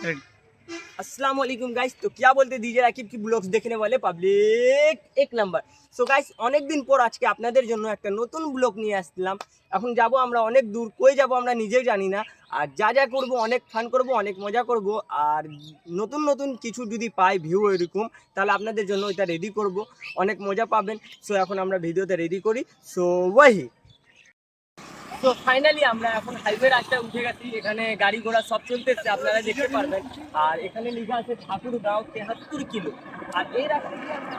अस्सलाम वालेकुम गाइस। तो क्या बोलते डीजे রাকিব কি ব্লগস দেখনে বলে পাবলিক এক নাম্বার। সো গাইস অনেক দিন পর আজকে আপনাদের জন্য একটা নতুন ব্লগ নিয়ে আসলাম। এখন যাব আমরা অনেক দূর, কই যাব আমরা নিজেও জানি না। আর যা যা করব অনেক ফান করব, অনেক মজা করব। আর নতুন নতুন কিছু যদি পাই ভিউ এরকম, তাহলে আপনাদের জন্য এটা রেডি করব, অনেক মজা পাবেন। সো এখন আমরা ভিডিওতে রেডি করি। সো ওয়াহি তো ফাইনালি আমরা এখন হাইওয়ে রাস্তায় উঠে গেছি। এখানে গাড়ি ঘোড়া সব চলতেছে, আপনারা দেখতে পারবেন। আর এখানে লেখা আছে ঠাকুরগাঁও 73 কিলো। আর এই রাস্তা দিয়ে আমরা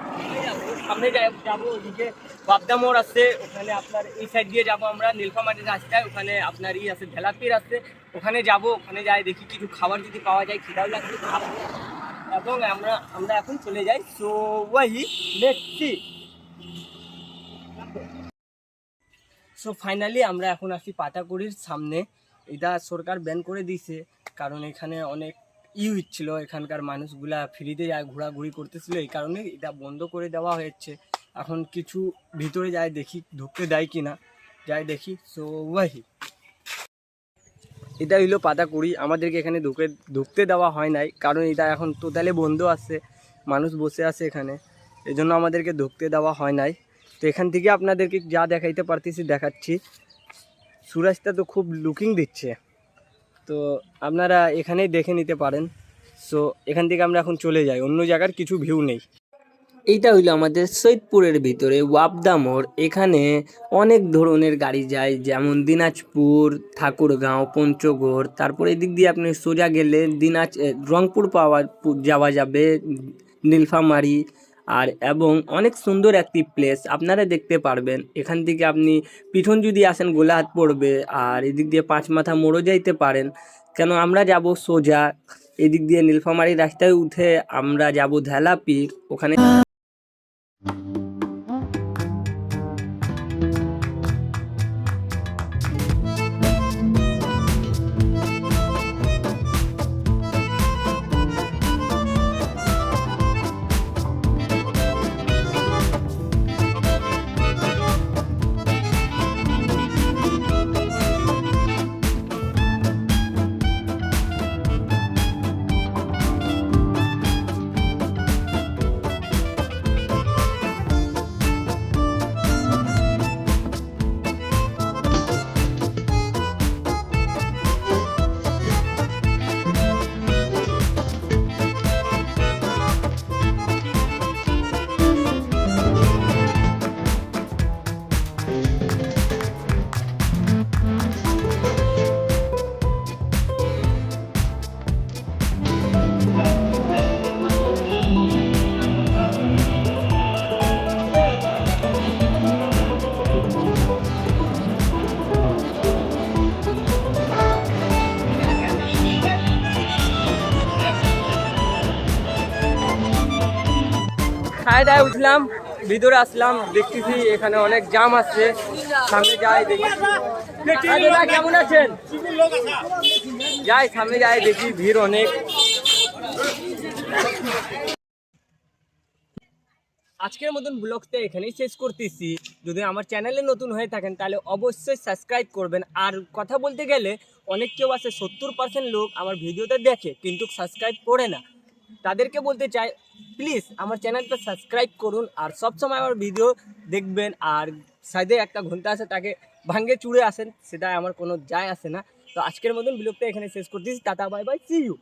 সামনে যাবো। ওদিকে বাবদা মোড় আছে, ওখানে আপনার এই সাইড দিয়ে যাবো আমরা নীলফামারীর রাস্তায়। ওখানে আপনার ই আছে ভেলাপির আছে, ওখানে যাব। ওখানে যাই দেখি কিছু খাবার যদি পাওয়া যায়, খিদাও লাগছে খাবো। এবং আমরা এখন চলে যাই। সো ওয়াহি লেটস সি। সো ফাইনালি আমরা এখন আসি পাতাকুড়ির সামনে। এটা সরকার ব্যান করে দিয়েছে, কারণ এখানে অনেক হচ্ছিল, এখানকার মানুষগুলা ফ্রিতে যায় ঘোরাঘুরি করতেছিল, এই কারণে এটা বন্ধ করে দেওয়া হয়েছে। এখন কিছু ভিতরে যায় দেখি ঢুকতে দেয় কি না, যাই দেখি। সো ওয়াহি এটা হইলো পাতাকুড়ি। আমাদেরকে এখানে ঢুকতে দেওয়া হয় নাই, কারণ এটা এখন টোটালি বন্ধ আছে, মানুষ বসে আছে এখানে, এই জন্য আমাদেরকে ঢুকতে দেওয়া হয় নাই। তো এখান থেকে আপনাদেরকে যা দেখাইতে পারতেছি দেখাচ্ছি। সুরাজটা তো খুব লুকিং দিচ্ছে, তো আপনারা এখানেই দেখে নিতে পারেন। সো এখান থেকে আমরা এখন চলে যাই, অন্য জায়গার কিছু ভিউ নেই। এইটা হইলো আমাদের সৈয়দপুরের ভিতরে ওয়াবদা মোড়। এখানে অনেক ধরনের গাড়ি যায়, যেমন দিনাজপুর, ঠাকুরগাঁও, পঞ্চগড়। তারপর এদিক দিয়ে আপনি সোজা গেলে রংপুর যাওয়া যাবে, নীলফামারী। আর এবং অনেক সুন্দর একটি প্লেস আপনারা দেখতে পারবেন। এখান থেকে আপনি পিছন যদি আসেন গোলাহাট পড়বে, আর এদিক দিয়ে পাঁচ মাথা মোড়ও যাইতে পারেন। কেন আমরা যাব সোজা এদিক দিয়ে নীলফামারী রাস্তায় উঠে আমরা যাব ধেলাপির ওখানে। খায় দায় উঠলাম, ভিতরে আসলাম, দেখতেছি এখানে অনেক জাম আছে। সামনে যাই দেখি। কেমন আছেন? যাই সামনে যাই দেখি ভিড় অনেক। আজকের মতন ব্লগটা এখানেই শেষ করতেছি। যদি আমার চ্যানেলে নতুন হয়ে থাকেন তাহলে অবশ্যই সাবস্ক্রাইব করবেন। আর কথা বলতে গেলে অনেক কেউ আছে 70% লোক আমার ভিডিওতে দেখে কিন্তু সাবস্ক্রাইব করে না। তাদেরকে বলতে চাই প্লিজ আমার চ্যানেলটা সাবস্ক্রাইব করুন, আর সবসময় আমার ভিডিও দেখবেন। আর সাইডে একটা ঘন্টা আছে, তাকে ভাঙ্গে চুড়ে আসেন, সেটা আমার কোনো যায় আসে না। তো আজকের মতন ব্লগটা এখানে শেষ করতেছি। Tata bye bye, see you.